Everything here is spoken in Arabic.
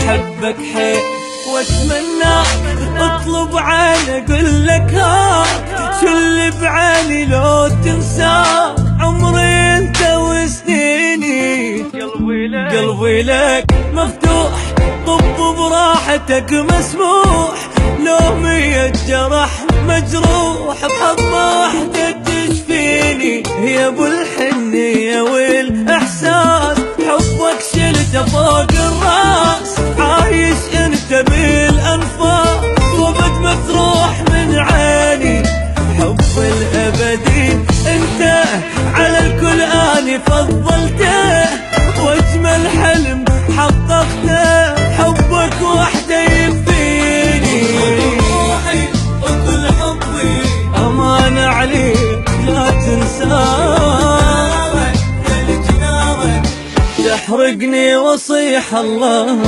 أحبك حيل واتمنى اطلب عيني اقول لك ها شو اللي بعيني لو تنسى عمري انت وسنيني قلبي لك مفتوح طب براحتك مسموح لو 100 جرح مجروح بحظ واحدة تشفيني يا ابو الحنية والاحساس حبك شلته فوق الراس عايش انت بالانفاس وبد ما تروح من عيني حب الابدي انت على الكل اني فضلته واجمل حلم حققته حبك وحده يكفيني روحي وكل حبي امان عليك لا تنساك تحرقني وصيح الله.